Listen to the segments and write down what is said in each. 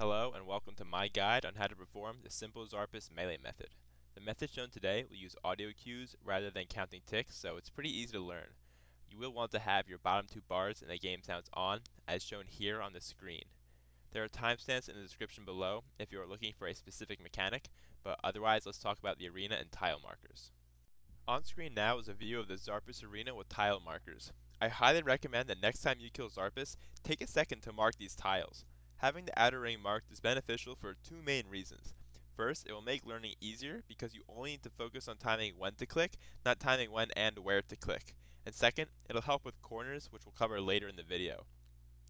Hello and welcome to my guide on how to perform the simple Xarpus Melee Method. The method shown today will use audio cues rather than counting ticks, so it's pretty easy to learn. You will want to have your bottom two bars in the game sounds on, as shown here on the screen. There are timestamps in the description below if you are looking for a specific mechanic, but otherwise let's talk about the arena and tile markers. On screen now is a view of the Xarpus arena with tile markers. I highly recommend that next time you kill Xarpus, take a second to mark these tiles. Having the outer ring marked is beneficial for two main reasons. First, it will make learning easier because you only need to focus on timing when to click, not timing when and where to click. And second, it'll help with corners, which we'll cover later in the video.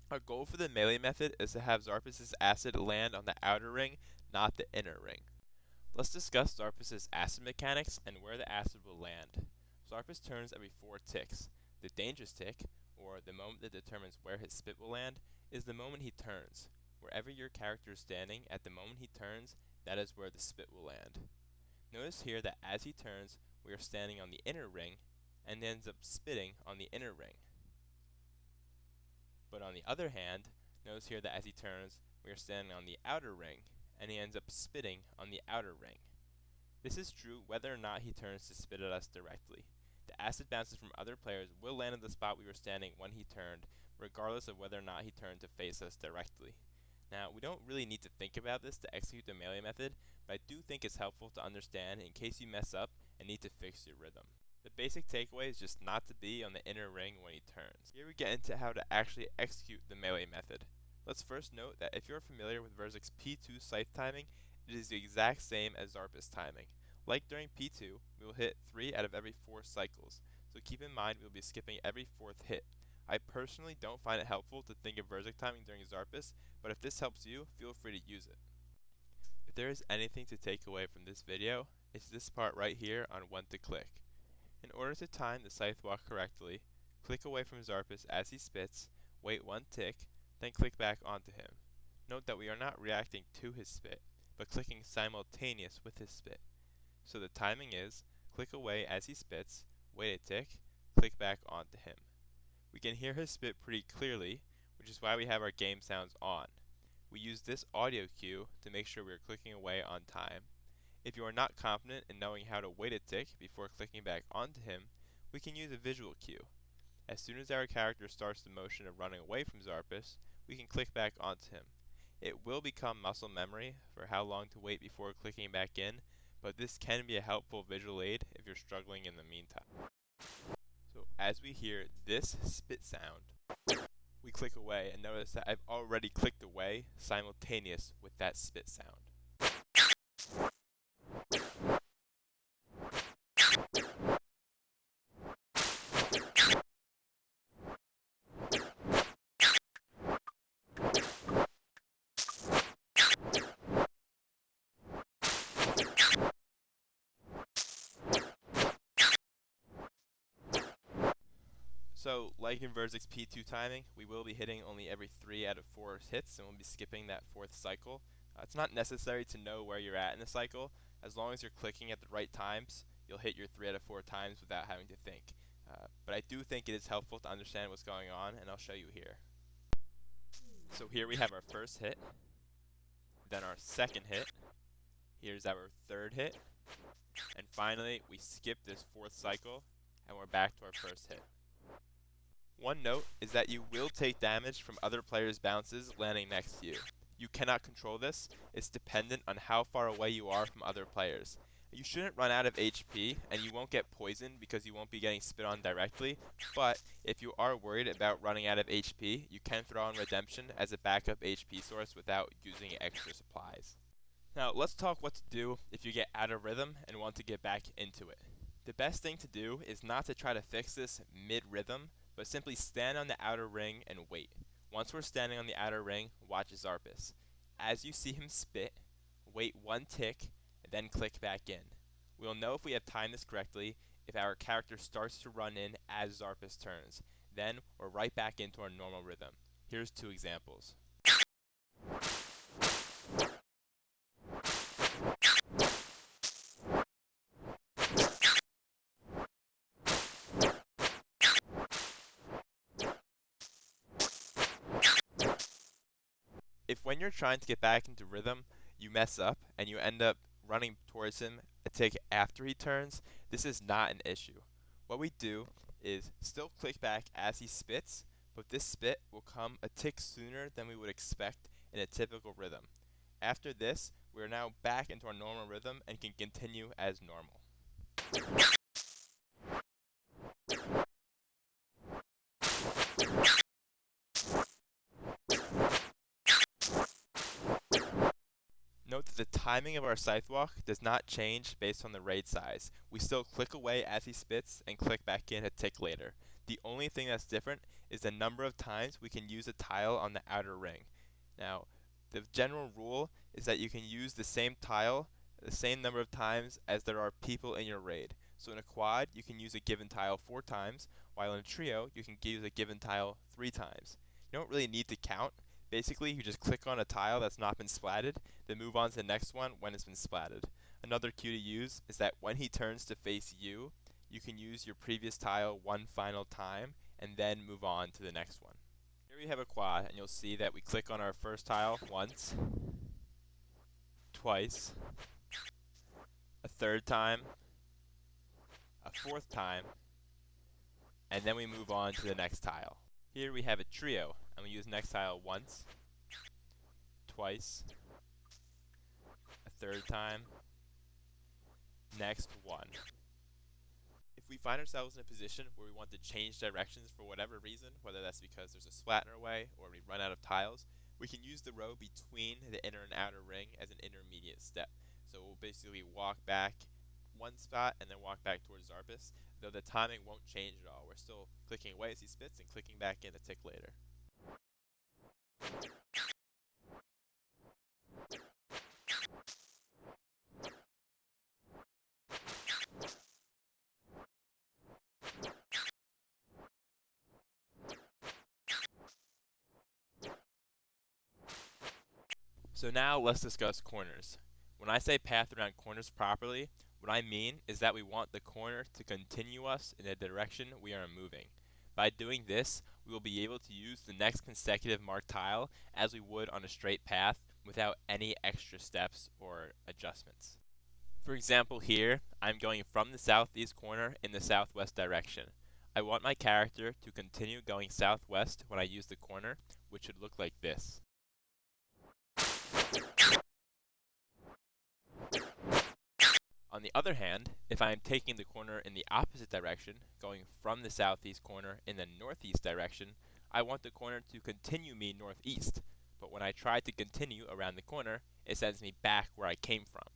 Our goal for the melee method is to have Xarpus' acid land on the outer ring, not the inner ring. Let's discuss Xarpus' acid mechanics and where the acid will land. Xarpus turns every 4 ticks. The dangerous tick, or the moment that determines where his spit will land, is the moment he turns. Wherever your character is standing at the moment he turns, that is where the spit will land. Notice here that as he turns, we are standing on the inner ring, and ends up spitting on the inner ring. But on the other hand, notice here that as he turns, we are standing on the outer ring, and he ends up spitting on the outer ring. This is true whether or not he turns to spit at us directly. The acid bounces from other players will land in the spot we were standing when he turned, regardless of whether or not he turned to face us directly. Now, we don't really need to think about this to execute the melee method, but I do think it's helpful to understand in case you mess up and need to fix your rhythm. The basic takeaway is just not to be on the inner ring when he turns. Here we get into how to actually execute the melee method. Let's first note that if you're familiar with Verzik's P2 scythe timing, it is the exact same as Xarpus timing. Like during P2, we will hit 3 out of every 4 cycles, so keep in mind we will be skipping every 4th hit. I personally don't find it helpful to think of Verzik timing during Xarpus, but if this helps you, feel free to use it. If there is anything to take away from this video, it's this part right here on when to click. In order to time the scythe walk correctly, click away from Xarpus as he spits, wait 1 tick, then click back onto him. Note that we are not reacting to his spit, but clicking simultaneous with his spit. So the timing is, click away as he spits, wait a tick, click back onto him. We can hear his spit pretty clearly, which is why we have our game sounds on. We use this audio cue to make sure we are clicking away on time. If you are not confident in knowing how to wait a tick before clicking back onto him, we can use a visual cue. As soon as our character starts the motion of running away from Xarpus, we can click back onto him. It will become muscle memory for how long to wait before clicking back in, but this can be a helpful visual aid if you're struggling in the meantime. So as we hear this spit sound, we click away and notice that I've already clicked away simultaneous with that spit sound. So, like in Verzik's P2 timing, we will be hitting only every 3 out of 4 hits, and we'll be skipping that 4th cycle. It's not necessary to know where you're at in the cycle. As long as you're clicking at the right times, you'll hit your 3 out of 4 times without having to think. But I do think it is helpful to understand what's going on, and I'll show you here. So here we have our first hit, then our second hit, here's our third hit, and finally we skip this 4th cycle, and we're back to our first hit. One note is that you will take damage from other players' bounces landing next to you. You cannot control this. It's dependent on how far away you are from other players. You shouldn't run out of HP, and you won't get poisoned because you won't be getting spit on directly, but if you are worried about running out of HP, you can throw in Redemption as a backup HP source without using extra supplies. Now, let's talk what to do if you get out of rhythm and want to get back into it. The best thing to do is not to try to fix this mid-rhythm, but simply stand on the outer ring and wait. Once we're standing on the outer ring, watch Xarpus. As you see him spit, wait 1 tick, and then click back in. We'll know if we have timed this correctly if our character starts to run in as Xarpus turns. Then we're right back into our normal rhythm. Here's 2 examples. If when when you're trying to get back into rhythm, you mess up and you end up running towards him a tick after he turns, this is not an issue. What we do is still click back as he spits, but this spit will come a tick sooner than we would expect in a typical rhythm. After this, we are now back into our normal rhythm and can continue as normal. Note that the timing of our scythe walk does not change based on the raid size. We still click away as he spits and click back in a tick later. The only thing that's different is the number of times we can use a tile on the outer ring. Now, the general rule is that you can use the same tile the same number of times as there are people in your raid. So in a quad, you can use a given tile 4 times, while in a trio, you can use a given tile 3 times. You don't really need to count. Basically, you just click on a tile that's not been splatted, then move on to the next one when it's been splatted. Another cue to use is that when he turns to face you, you can use your previous tile one final time, and then move on to the next one. Here we have a quad, and you'll see that we click on our first tile once, twice, a third time, a fourth time, and then we move on to the next tile. Here we have a trio, and we use next tile once, twice, a third time, next one. If we find ourselves in a position where we want to change directions for whatever reason, whether that's because there's a splat in our way or we run out of tiles, we can use the row between the inner and outer ring as an intermediate step. So we'll basically walk back one spot and then walk back towards Xarpus, though the timing won't change at all. We're still clicking away as he spits and clicking back in a tick later. So now let's discuss corners. When I say path around corners properly, what I mean is that we want the corner to continue us in the direction we are moving. By doing this, we will be able to use the next consecutive marked tile as we would on a straight path without any extra steps or adjustments. For example here, I'm going from the southeast corner in the southwest direction. I want my character to continue going southwest when I use the corner, which should look like this. On the other hand, if I am taking the corner in the opposite direction, going from the southeast corner in the northeast direction, I want the corner to continue me northeast, but when I try to continue around the corner, it sends me back where I came from.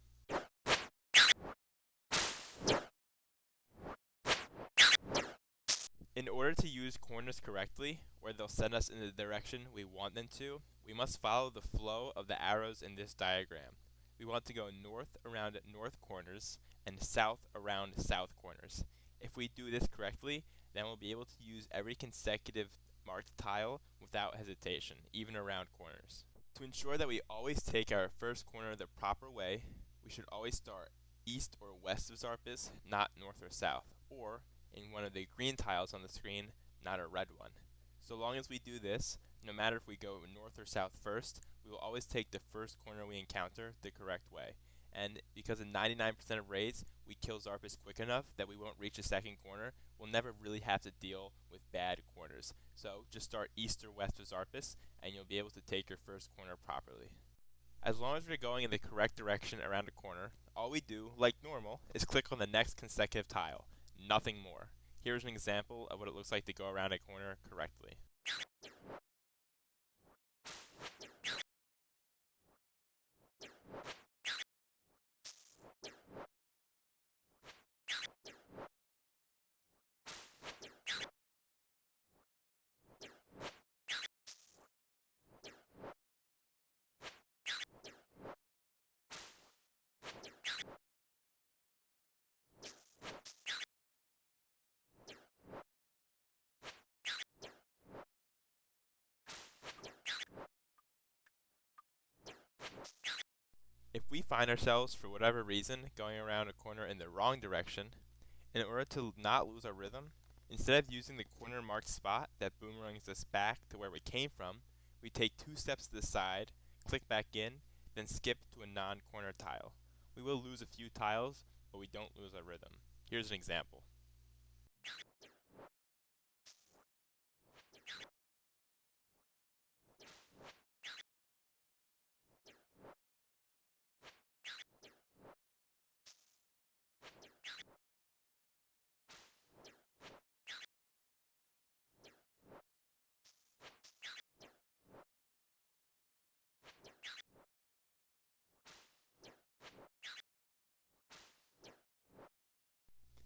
In order to use corners correctly, where they'll send us in the direction we want them to, we must follow the flow of the arrows in this diagram. We want to go north around north corners and south around south corners. If we do this correctly, then we'll be able to use every consecutive marked tile without hesitation, even around corners. To ensure that we always take our first corner the proper way, we should always start east or west of Xarpus, not north or south, or in one of the green tiles on the screen, not a red one. So long as we do this, no matter if we go north or south first, we will always take the first corner we encounter the correct way. And because in 99% of raids, we kill Xarpus quick enough that we won't reach a second corner, we'll never really have to deal with bad corners. So just start east or west of Xarpus, and you'll be able to take your first corner properly. As long as we're going in the correct direction around a corner, all we do, like normal, is click on the next consecutive tile. Nothing more. Here's an example of what it looks like to go around a corner correctly. If we find ourselves, for whatever reason, going around a corner in the wrong direction, in order to not lose our rhythm, instead of using the corner marked spot that boomerangs us back to where we came from, we take 2 steps to the side, click back in, then skip to a non-corner tile. We will lose a few tiles, but we don't lose our rhythm. Here's an example.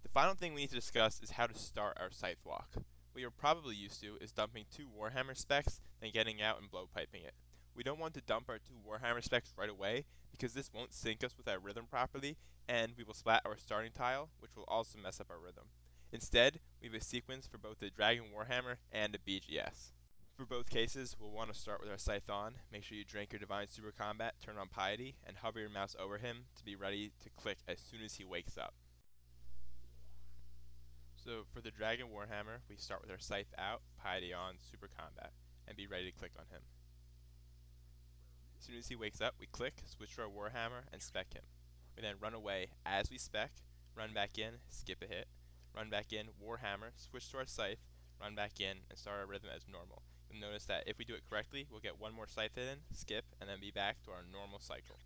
The final thing we need to discuss is how to start our scythe walk. What you're probably used to is dumping 2 Warhammer specs, then getting out and blowpiping it. We don't want to dump our 2 Warhammer specs right away, because this won't sync us with our rhythm properly, and we will splat our starting tile, which will also mess up our rhythm. Instead, we have a sequence for both the Dragon Warhammer and a BGS. For both cases, we'll want to start with our scythe on. Make sure you drink your Divine Super Combat, turn on Piety, and hover your mouse over him to be ready to click as soon as he wakes up. So for the Dragon Warhammer, we start with our scythe out, Piety on, Super Combat, and be ready to click on him. As soon as he wakes up, we click, switch to our Warhammer, and spec him. We then run away as we spec, run back in, skip a hit, run back in, Warhammer, switch to our scythe, run back in, and start our rhythm as normal. You'll notice that if we do it correctly, we'll get one more scythe hit in, skip, and then be back to our normal cycle.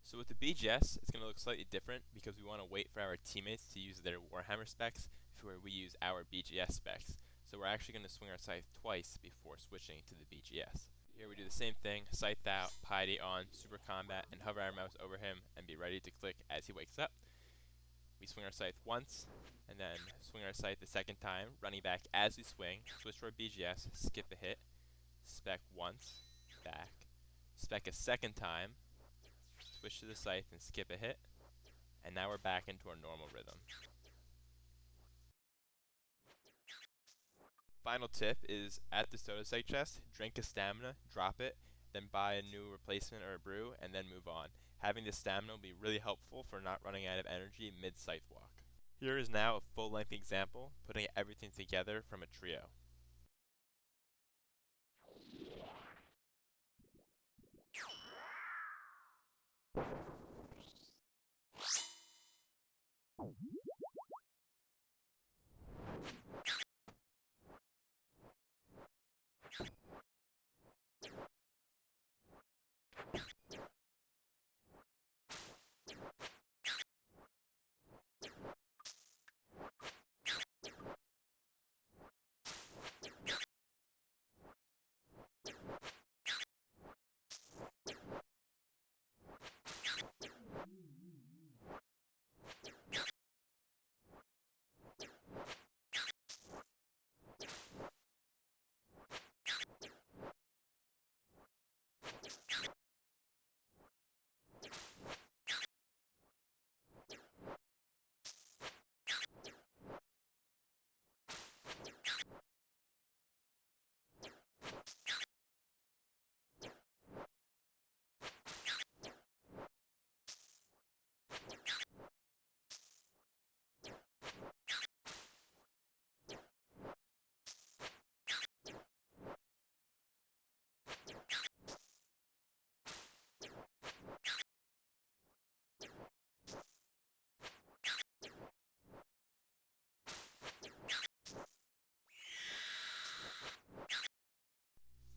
So with the BGS, it's going to look slightly different because we want to wait for our teammates to use their Warhammer specs before we use our BGS specs. So we're actually going to swing our scythe twice before switching to the BGS. Here we do the same thing, scythe out, Piety on, Super Combat, and hover our mouse over him and be ready to click as he wakes up. We swing our scythe once, and then swing our scythe the second time, running back as we swing, switch to our BGS, skip a hit, spec once, back, spec a second time, switch to the scythe and skip a hit, and now we're back into our normal rhythm. Final tip is at the Sotetseg chest, drink a stamina, drop it, then buy a new replacement or a brew, and then move on. Having this stamina will be really helpful for not running out of energy mid-scythe walk. Here is now a full-length example, putting everything together from a trio.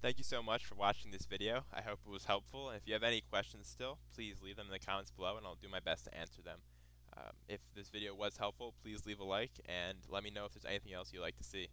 Thank you so much for watching this video. I hope it was helpful, and if you have any questions still, please leave them in the comments below and I'll do my best to answer them. If this video was helpful, please leave a like and let me know if there's anything else you'd like to see.